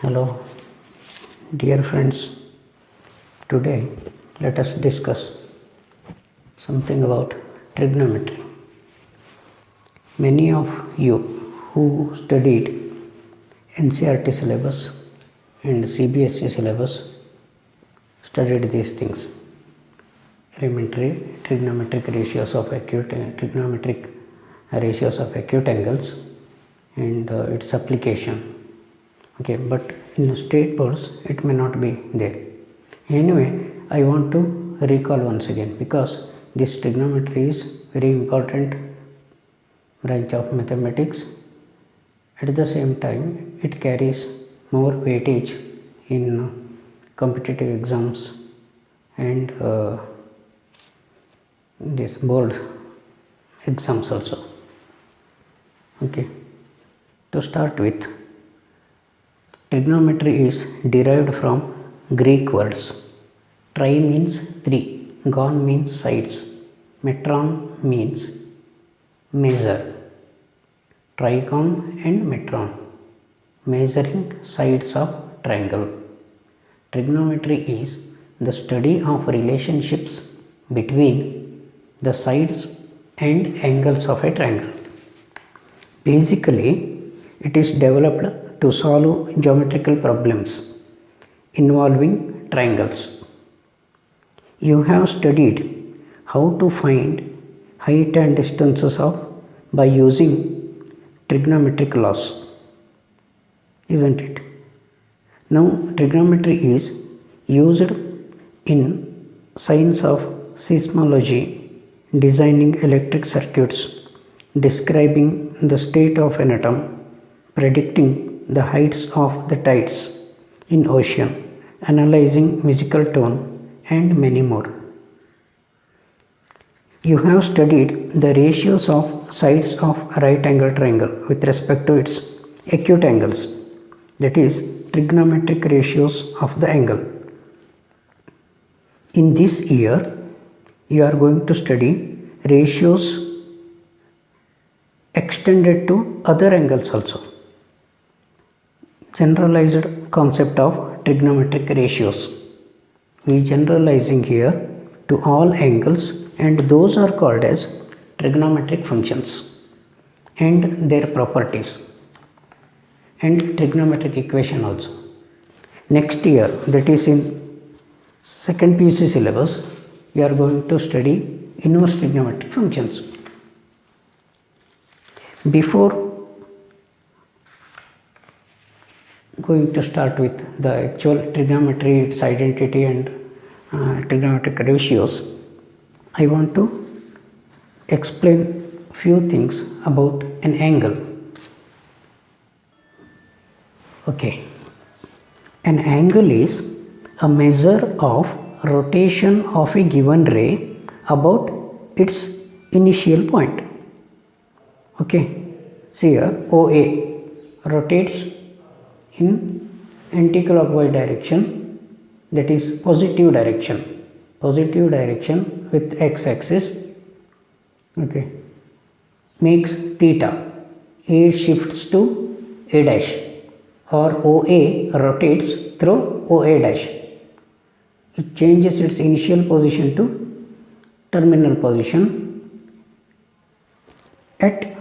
Hello, dear friends. Today, let us discuss something about trigonometry. Many of you who studied NCERT syllabus and CBSE syllabus studied these things. Elementary trigonometric ratios of acute angles and its application. Okay, but in state boards it may not be there. Anyway, I want to recall once again because this trigonometry is very important branch of mathematics. At the same time, it carries more weightage in competitive exams and this board exams also. Okay, to start with, trigonometry is derived from Greek words. Tri means three, gon means sides, metron means measure. Trigon and metron, measuring sides of triangle. Trigonometry is the study of relationships between the sides and angles of a triangle. Basically, it is developed to solve geometrical problems involving triangles. You have studied how to find height and distances by using trigonometric laws, isn't it? Now, trigonometry is used in science of seismology, designing electric circuits, describing the state of an atom, predicting the heights of the tides in ocean, analyzing musical tone, and many more. You have studied the ratios of sides of right angle triangle with respect to its acute angles, that is, trigonometric ratios of the angle. In this year, you are going to study ratios extended to other angles also. Generalized concept of trigonometric ratios. We generalizing here to all angles, and those are called as trigonometric functions and their properties and trigonometric equation also. Next year, that is in second PUC syllabus, we are going to study inverse trigonometric functions. Before going to start with the actual trigonometry, its identity and trigonometric ratios, I want to explain few things about an angle. Okay, an angle is a measure of rotation of a given ray about its initial point. Okay, see here OA rotates in anti-clockwise direction, that is positive direction with x-axis. Okay, makes theta, A shifts to A dash, or OA rotates through OA dash. It changes its initial position to terminal position at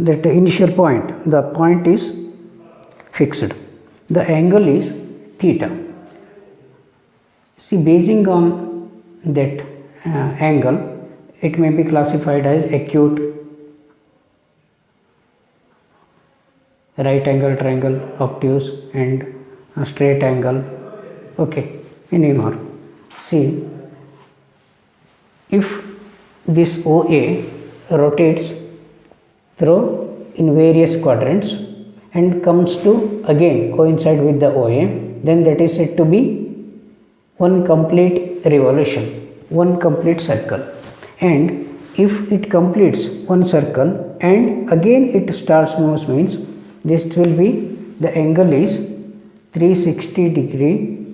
that initial point. The point is fixed. The angle is theta. See, basing on that angle, it may be classified as acute, right angle triangle, obtuse, and straight angle. Okay, any more. See, if this OA rotates through in various quadrants and comes to again coincide with the OA, then that is said to be one complete revolution, one complete circle. And if it completes one circle and again it starts moves, means this will be, the angle is 360 degree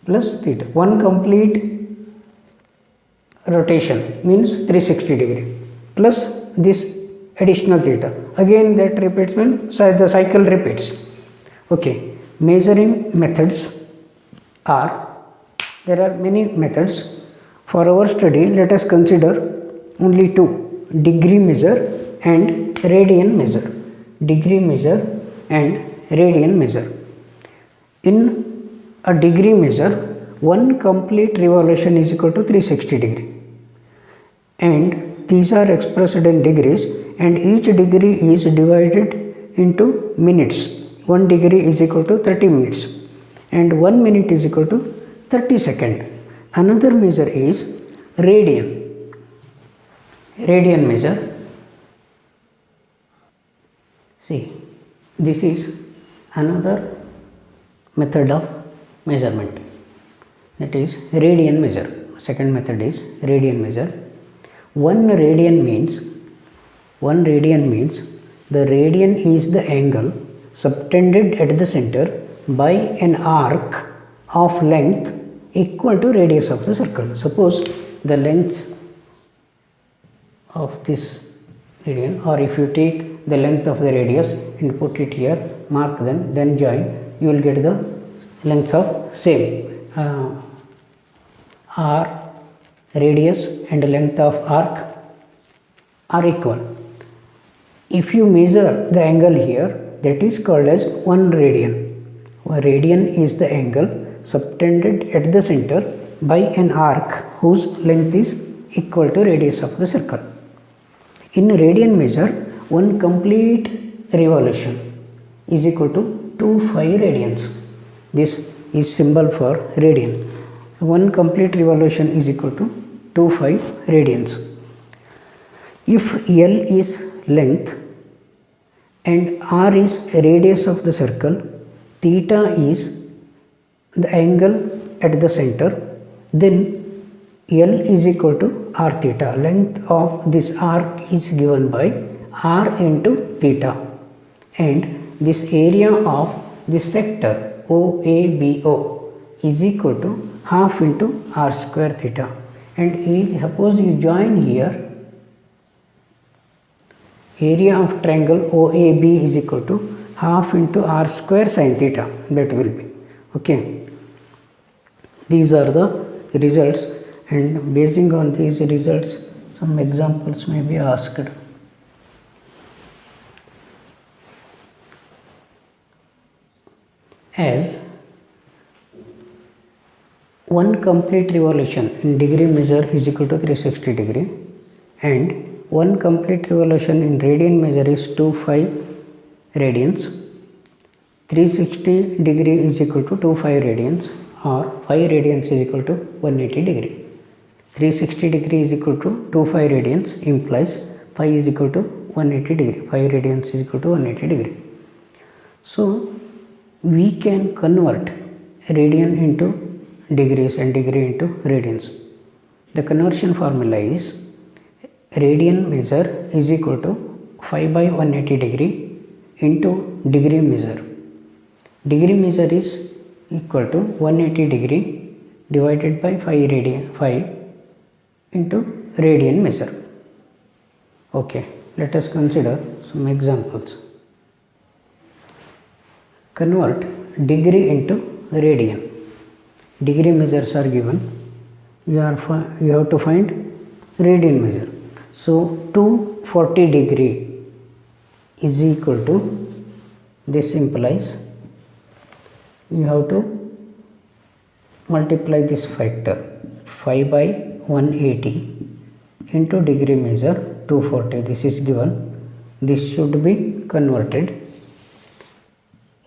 plus theta. One complete rotation means 360 degree plus this additional theta. Again that repeats when the cycle repeats. Okay, measuring methods are, there are many methods. For our study, let us consider only two: degree measure and radian measure. Degree measure and radian measure. In a degree measure, one complete revolution is equal to 360 degree, and these are expressed in degrees, and each degree is divided into minutes. 1 degree is equal to 30 minutes and 1 minute is equal to 30 seconds. Another measure is radian. Radian measure. See, this is another method of measurement. That is radian measure. Second method is radian measure. 1 radian means the radian is the angle subtended at the center by an arc of length equal to radius of the circle. Suppose the length of this radian, or if you take the length of the radius and put it here, mark them, then join, you will get the lengths of same r, radius and length of arc are equal. If you measure the angle here, that is called as 1 radian. A radian is the angle subtended at the center by an arc whose length is equal to radius of the circle. In radian measure, 1 complete revolution is equal to 2 pi radians. This is symbol for radian. 1 complete revolution is equal to 2 pi radians. If L is length and r is radius of the circle, theta is the angle at the center, then L is equal to r theta. Length of this arc is given by r into theta, and this area of this sector OABO is equal to half into r square theta. And suppose you join here, area of triangle OAB is equal to half into r square sin theta, that will be. Okay. These are the results, and basing on these results, some examples may be asked. As 1 complete revolution in degree measure is equal to 360 degree, and 1 complete revolution in radian measure is 2 pi radians. 360 degree is equal to 2 pi radians, or 5 radians is equal to 180 degree. 360 degree is equal to 2 pi radians implies pi is equal to 180 degree. 5 radians is equal to 180 degree. So we can convert radian into degrees and degree into radians. The conversion formula is radian measure is equal to 5 by 180 degree into degree measure. Degree measure is equal to 180 degree divided by 5 into radian measure. Okay, let us consider some examples. Convert degree into radian. Degree measures are given. You have to find radian measure. So 240 degree is equal to, this implies you have to multiply this factor 5 by 180 into degree measure 240. This is given. This should be converted,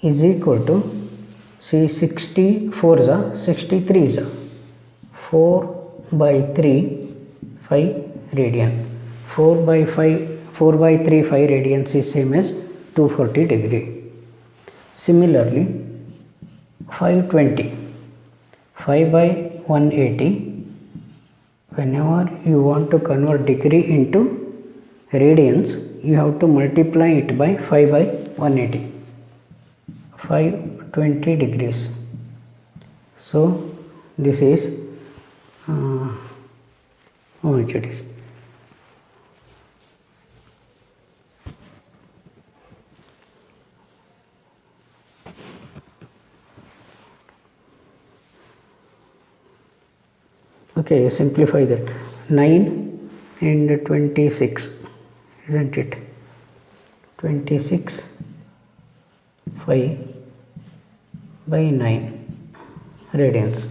is equal to, see, 64 is 63 is 4 by 3 5 radian. 4 by 3 5 radians is same as 240 degree. Similarly, 520, 5 by 180, whenever you want to convert degree into radians, you have to multiply it by 5 by 180. 520 degrees. So this is how much it is? Okay, simplify that. 9 and 26, isn't it? 26 5 by 9 radians.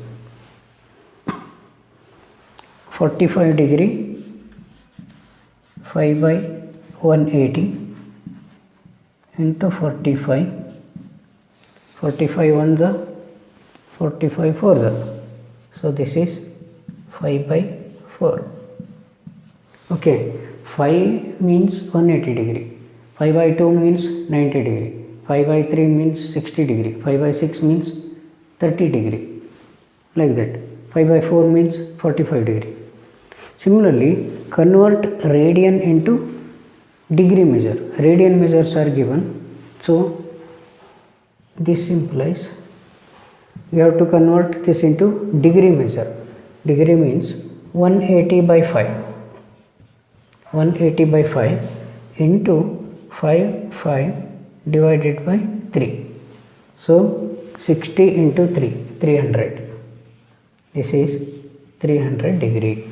45 degree 5 by 180 into 45. 45 ones are 45 fours are. So this is 5 by 4. Okay, 5 means 180 degree. 5 by 2 means 90 degree. 5 by 3 means 60 degree. 5 by 6 means 30 degree. Like that. 5 by 4 means 45 degree. Similarly, convert radian into degree measure. Radian measures are given. So this implies we have to convert this into degree measure. Degree means 180 by 5. 180 by 5 into 5 divided by 3. So 60 into 3, 300. This is 300 degree.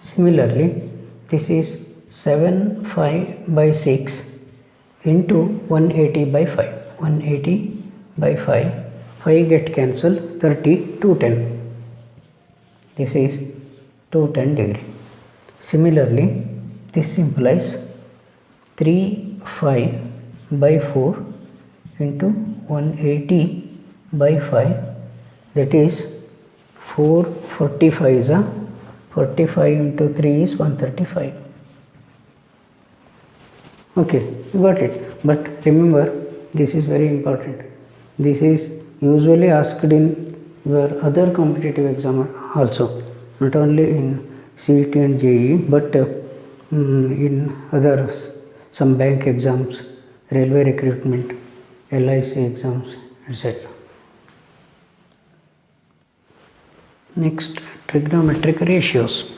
Similarly, this is 5 by 6 into 180 by 5. 180 by 5. 5 get cancelled, 30, 210. This is 210 degree. Similarly, this implies 5 by 4 into 180 by 5, that is 445 is a 45 into 3 is 135. Okay, you got it. But remember, this is very important. This is usually asked in your other competitive exam also, not only in CET and JEE, but in others, some bank exams, railway recruitment, LIC exams, etc. Next, trigonometric ratios.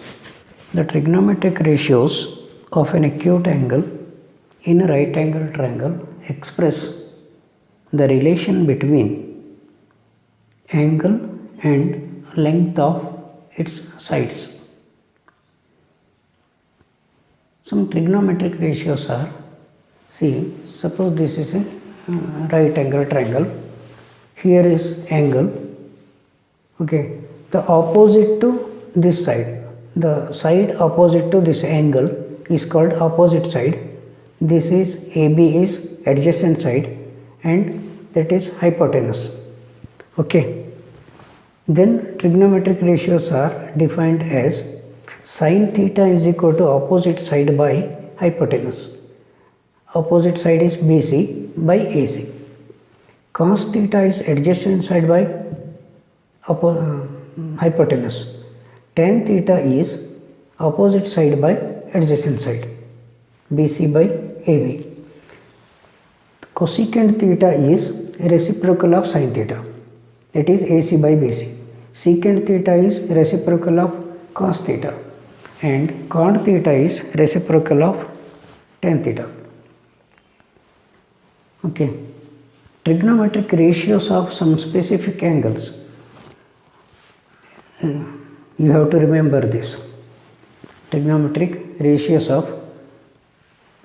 The trigonometric ratios of an acute angle in a right angle triangle express the relation between angle and length of its sides. Some trigonometric ratios are, see, suppose this is a right angle triangle. Here is angle. Okay, the opposite to this side, the side opposite to this angle is called opposite side. This is AB is adjacent side and that is hypotenuse. Okay. Then trigonometric ratios are defined as sin theta is equal to opposite side by hypotenuse. Opposite side is BC by AC. Cos theta is adjacent side by hypotenuse. Tan theta is opposite side by adjacent side, BC by AB. Cosecant theta is reciprocal of sin theta, that is AC by BC. Secant theta is reciprocal of cos theta and cot theta is reciprocal of tan theta. Okay. Trigonometric ratios of some specific angles. You have to remember this. Trigonometric ratios of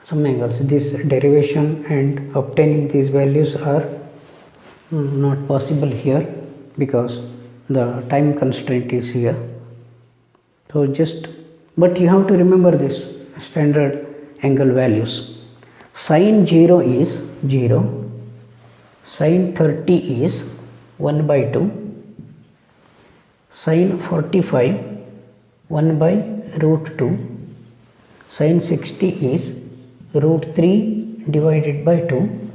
some angles. This derivation and obtaining these values are not possible here because the time constraint is here. So but you have to remember this standard angle values. Sin 0 is 0. Sin 30 is 1 by 2. Sin 45 1 by root 2. Sin 60 is root 3 divided by 2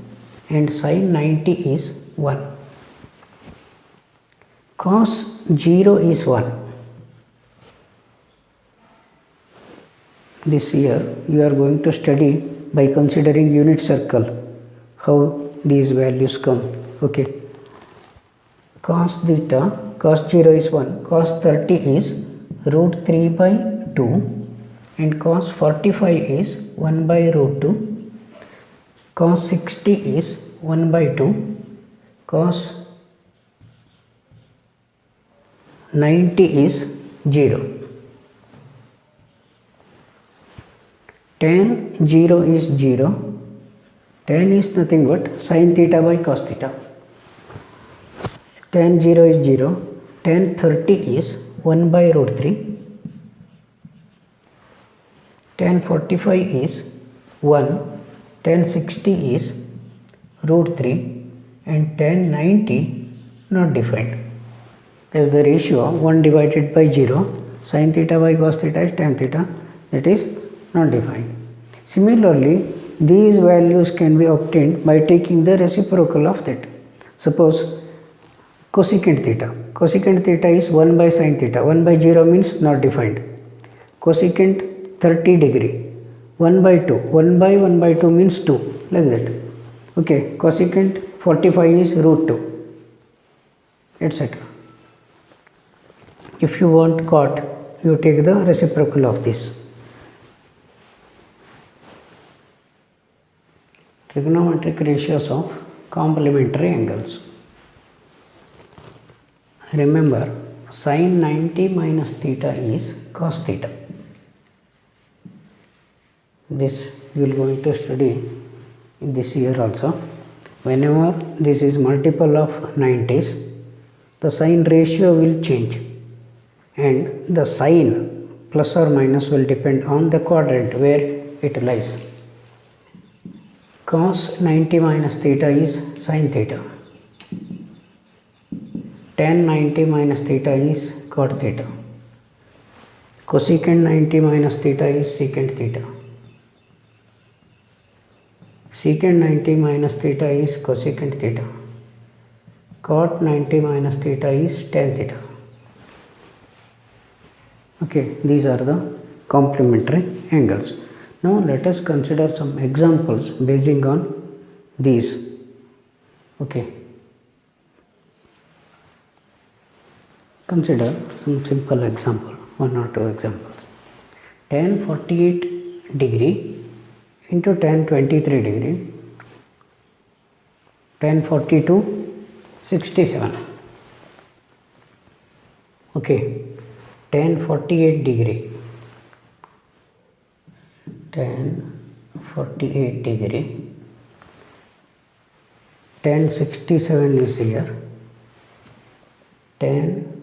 and sin 90 is 1. Cos 0 is 1. This year you are going to study by considering unit circle how these values come. Okay. Cos theta, cos 0 is 1, cos 30 is root 3 by 2 and cos 45 is 1 by root 2, cos 60 is 1 by 2, cos 90 is 0. Tan 0 is 0. Tan is nothing but sin theta by cos theta. Tan 0 is 0. Tan 30 is 1 by root 3. Tan 45 is 1. Tan 60 is root 3 and tan 90 not defined. As the ratio 1 divided by 0, sin theta by cos theta is tan theta, that is not defined. Similarly, these values can be obtained by taking the reciprocal of that. Suppose cosecant theta. Cosecant theta is 1 by sin theta. 1 by 0 means not defined. Cosecant 30 degree. 1 by 2. 1 by 1 by 2 means 2. Like that. Okay. Cosecant 45 is root 2. Etc. If you want cot, you take the reciprocal of this. Trigonometric ratios of complementary angles. Remember, sin 90 minus theta is cos theta. This we will going to study in this year also. Whenever this is multiple of 90s, the sin ratio will change and the sign plus or minus will depend on the quadrant where it lies. Cos 90 minus theta is sin theta. Tan 90 minus theta is cot theta. Cosecant 90 minus theta is secant theta. Secant 90 minus theta is cosecant theta. Cot 90 minus theta is tan theta. Okay, these are the complementary angles. Now let us consider some examples basing on these. Okay. Consider some simple example, 1 or 2 examples. Tan 48 degree into tan 23 degree, tan 42 67. Okay, tan 48 degree, tan 48 degree, tan 67 is here, tan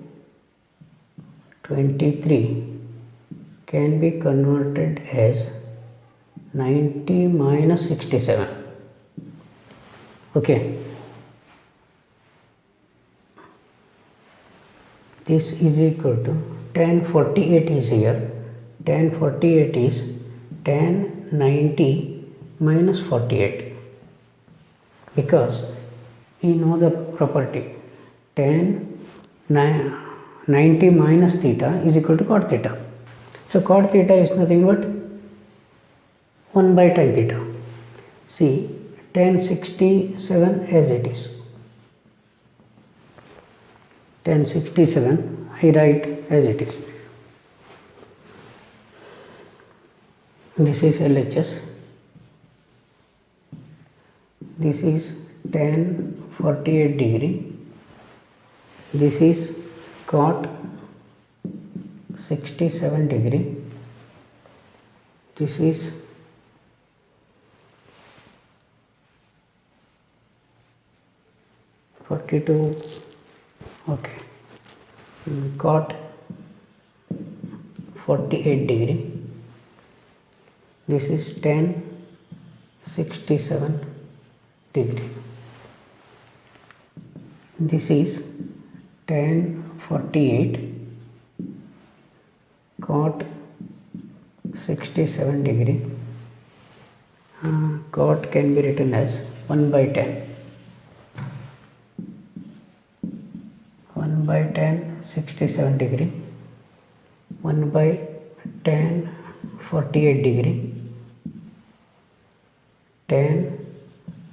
23 can be converted as 90 minus 67. Okay. This is equal to tan 48 is here. Tan 48 is tan 90 minus 48. Because we know the property tan 90 minus theta is equal to cot theta. So cot theta is nothing but 1 by tan theta. See tan 67 as it is. Tan 67 I write as it is. This is LHS. This is tan 48 degree. This is cot 67 degree. This is okay, cot 48 degree. This is tan 67 degree. This is tan 48 cot 67 degree. Cot can be written as 1 by tan. 1 by tan 67 degree, 1 by tan 48 degree, tan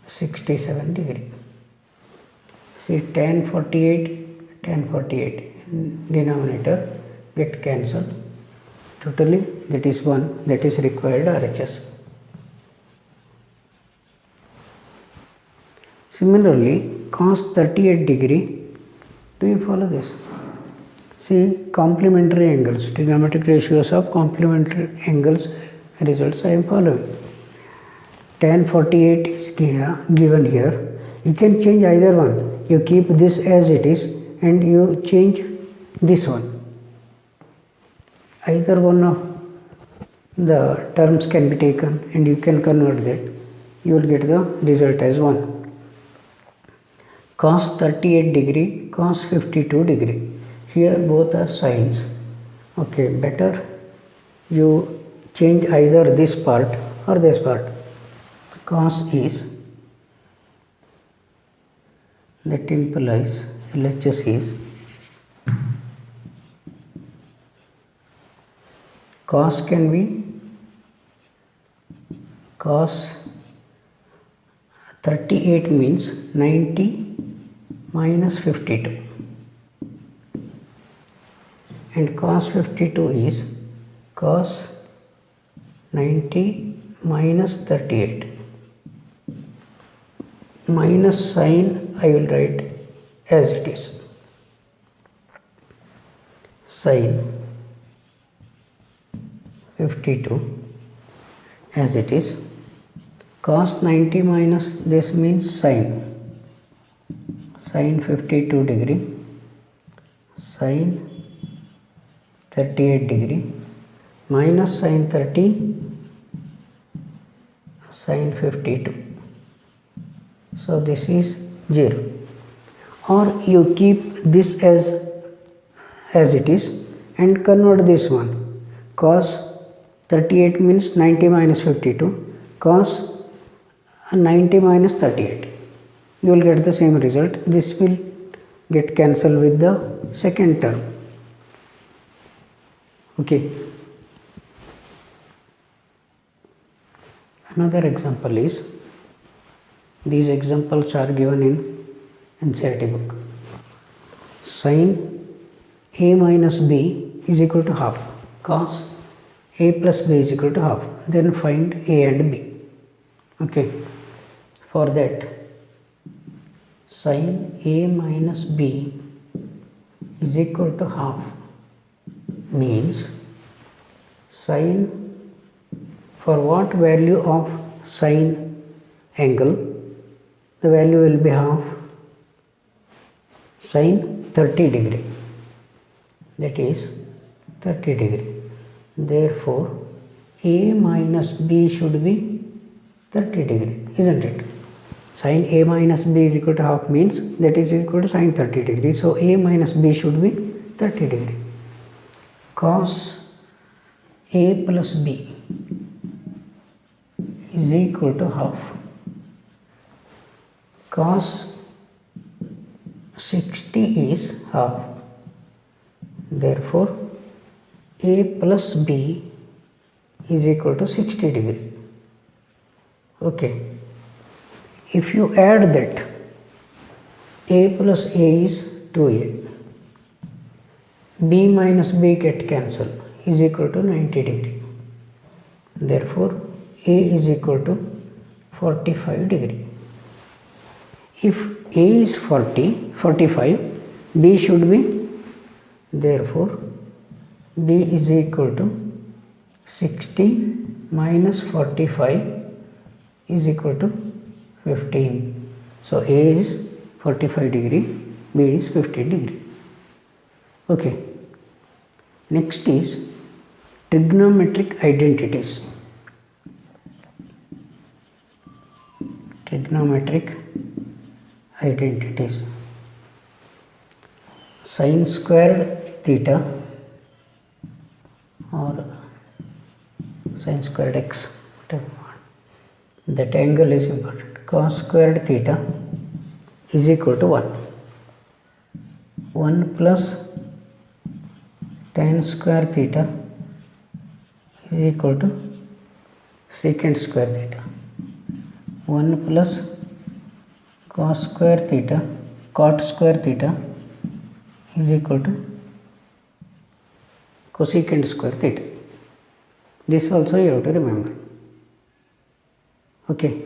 67 degree. See tan 48 denominator get cancelled. Totally that is 1, that is required RHS. Similarly, cos 38 degree, do you follow this? See, complementary angles, trigonometric ratios of complementary angles results I am following. Tan 48 is given here. You can change either one. You keep this as it is and you change this one. Either one of the terms can be taken and you can convert that. You will get the result as 1. Cos 38 degree, cos 52 degree. Here both are sines. Okay, better you change either this part or this part. Cos is, that implies LHS is cos can be cos 38 means 90 minus 52 and cos 52 is cos 90 minus 38. Minus sign I will write as it is. Sin 52 as it is. Cos 90 minus this means sin 52 degree, sin 38 degree minus sin 30 sin 52. So this is 0, or you keep this as it is and convert this one. Cos 38 means 90 minus 52, cos 90 minus 38. You will get the same result. This will get cancelled with the second term. Okay. Another example is, these examples are given in NCERT book. Sin a minus b is equal to half, cos a plus b is equal to half. Then find a and b. Okay. For that, sin a minus b is equal to half means sin, for what value of sin angle, the value will be half, sin 30 degree, that is 30 degree. Therefore, a minus b should be 30 degree, isn't it? Sin a minus b is equal to half means that is equal to sin 30 degree. So a minus b should be 30 degree. Cos a plus b is equal to half. Cos 60 is half. Therefore, a plus b is equal to 60 degree. Okay. If you add that, a plus a is 2a, b minus b get cancelled, is equal to 90 degree. Therefore, a is equal to 45 degree. If a is 45, b should be, therefore, b is equal to 60 minus 45 is equal to 15. So a is 45 degree, b is 15 degree. Okay. Next is trigonometric identities. Trigonometric identities. Sin squared theta or sin squared x, whatever, that angle is important. Cos squared theta is equal to 1 plus tan square theta is equal to secant square theta. 1 plus cos square theta, cot square theta is equal to cosecant square theta. This also you have to remember. Okay.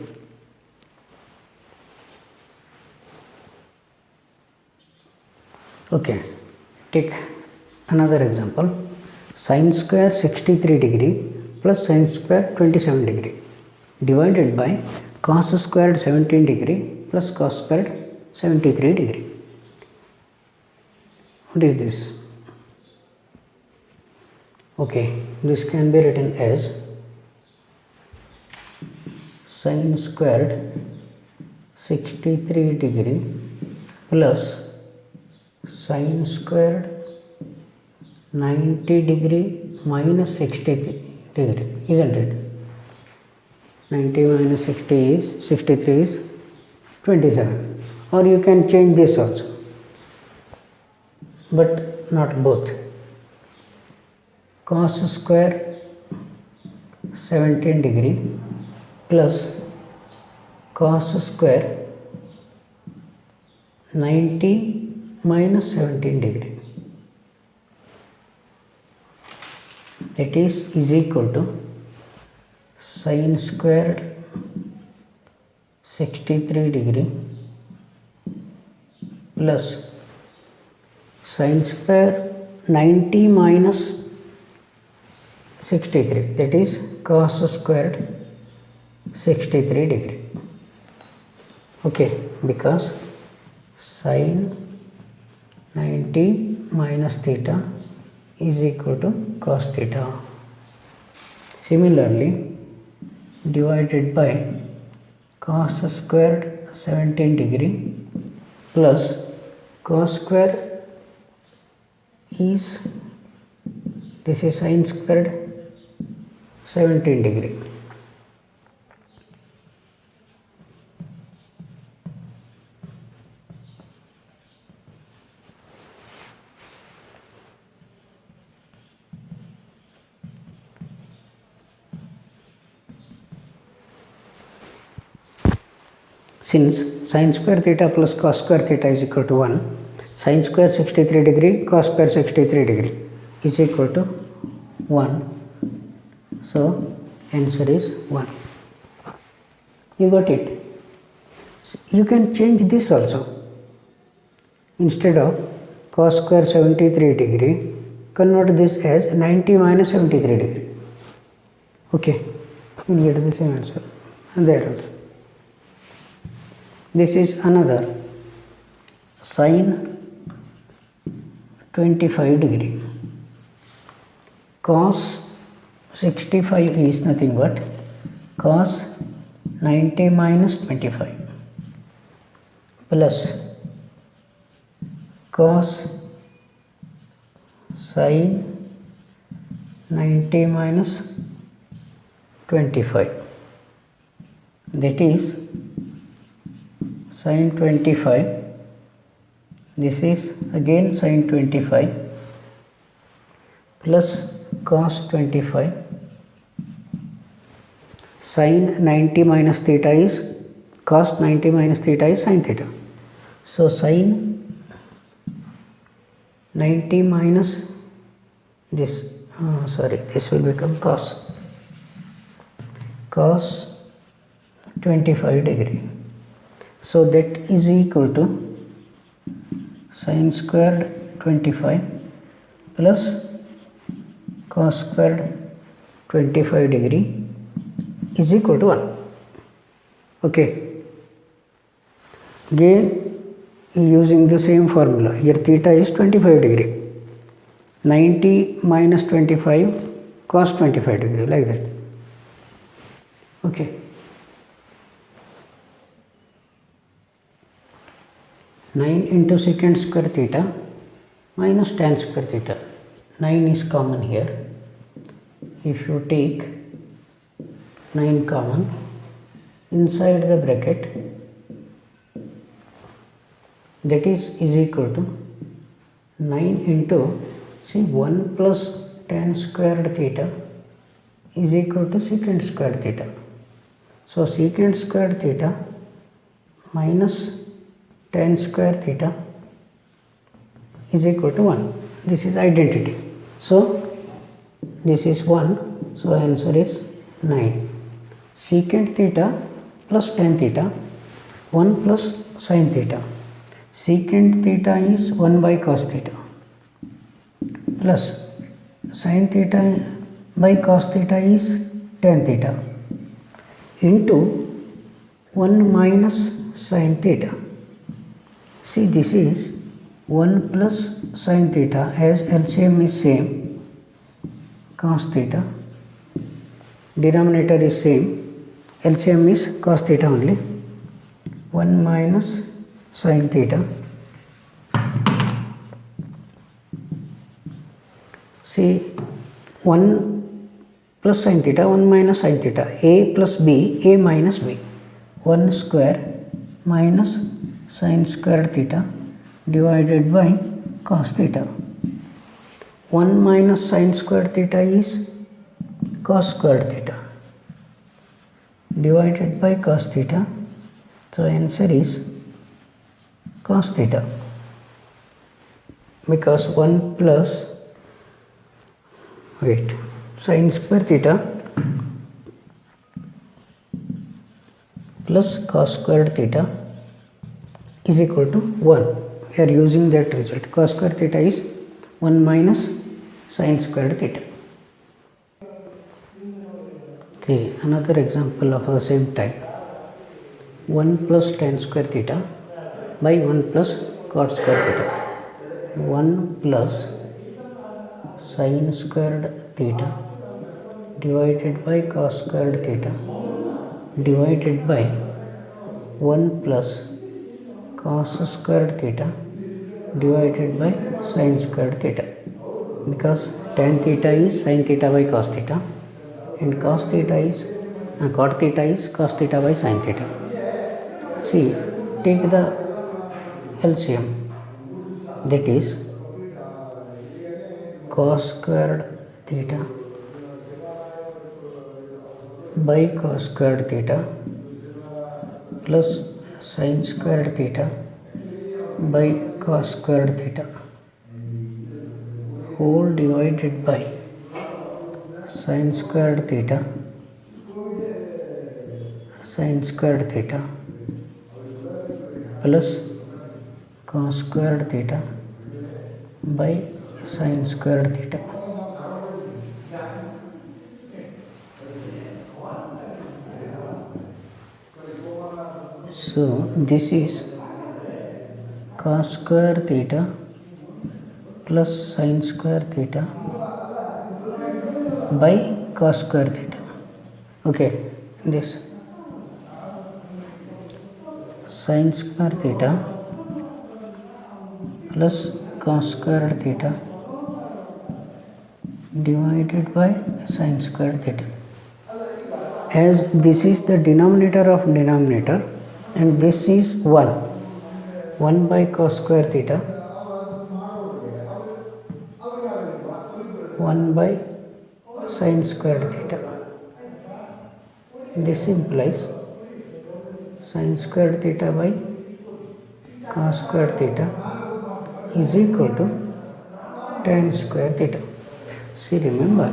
Okay. Take another example. Sin square 63 degree plus sin square 27 degree divided by cos squared 17 degree plus cos squared 73 degree. What is this? Okay, this can be written as sin squared 63 degree plus sin squared 90 degree minus 60 degree, isn't it? 90 minus 60 is 63 is 27, or you can change this also, but not both. Cos square 17 degree plus cos square 90 minus 17 degree, that is equal to sin squared 63 degree plus sin square 90 minus 63, that is cos squared 63 degree. Okay, because sin 90 minus theta is equal to cos theta. Similarly, divided by cos squared 17 degree plus cos square is, this is sin squared 17 degree. Since sin square theta plus cos square theta is equal to 1, sin square 63 degree cos square 63 degree is equal to 1. So answer is 1. You got it? You can change this also. Instead of cos square 73 degree, convert this as 90 minus 73 degree. Okay, you will get the same answer. And there also. This is another sin 25 degree. Cos 65 is nothing but cos 90 minus 25 plus cos sin 90 minus 25, that is sin 25, this is again sin 25 plus cos 25, sin 90 minus theta is cos 90 minus theta is sin theta. So sin 90 minus this, this will become cos 25 degree. So that is equal to sin squared 25 plus cos squared 25 degree is equal to 1. Okay. Again using the same formula, here theta is 25 degree. 90 minus 25 cos 25 degree, like that. Okay. 9 into secant square theta minus tan square theta. 9 is common here. If you take 9 common, inside the bracket, that is equal to 9 into, see, 1 plus tan squared theta is equal to secant squared theta. So secant squared theta minus tan square theta is equal to 1. This is identity. So this is 1. So answer is 9. Secant theta plus tan theta, 1 plus sin theta. Secant theta is 1 by cos theta plus sin theta by cos theta is tan theta into 1 minus sin theta. See, this is 1 plus sin theta, as LCM is same, cos theta, denominator is same, LCM is cos theta only, 1 minus sin theta. See, 1 plus sin theta, 1 minus sin theta, a plus b, a minus b, 1 square minus sin square theta divided by cos theta. 1 minus sin square theta is cos square theta divided by cos theta. So answer is cos theta, because 1 plus sin square theta plus cos square theta is equal to 1. We are using that result. Cos square theta is 1 minus sin square theta. See, another example of the same type. 1 plus tan square theta by 1 plus cot square theta. 1 plus sin squared theta divided by cos squared theta divided by 1 plus cos squared theta divided by sin squared theta, because tan theta is sin theta by cos theta and cos theta is cot theta is cos theta by sin theta. See, take the LCM, that is cos squared theta by cos squared theta plus sin squared theta by cos squared theta whole divided by sin squared theta plus cos squared theta by sin squared theta. So this is cos square theta plus sin square theta by cos square theta. Okay, this sin square theta plus cos square theta divided by sin square theta. As this is the denominator of denominator and this is 1 by cos square theta, 1 by sin square theta. This implies sin square theta by cos square theta is equal to tan square theta. See, remember,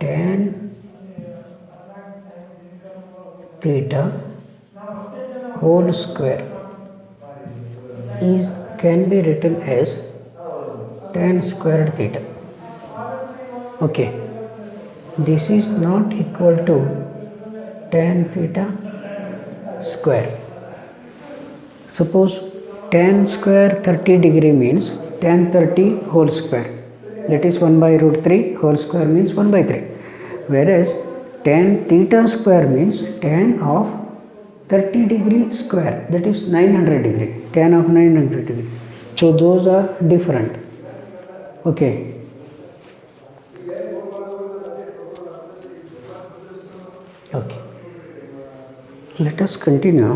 tan theta whole square can be written as tan squared theta. Okay, this is not equal to tan theta square. Suppose tan square 30 degree means tan 30 whole square, that is 1 by root 3 whole square means 1 by 3, whereas tan theta square means tan of 30 degree square, that is 900 degree, tan of 900 degree. So those are different. Okay. Okay. Let us continue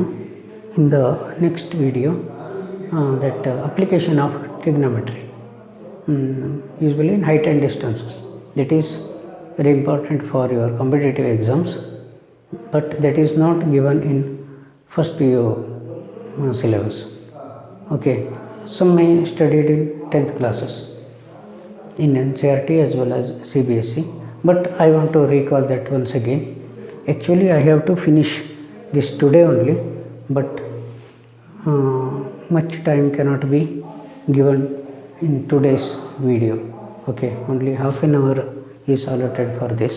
in the next video that application of trigonometry, usually in height and distances. That is very important for your competitive exams, but that is not given in first PU syllabus. Okay, some may studied in 10th classes in NCERT as well as CBSE, but I want to recall that once again. Actually, I have to finish this today only, but much time cannot be given in today's video. Okay, only half an hour is allotted for this.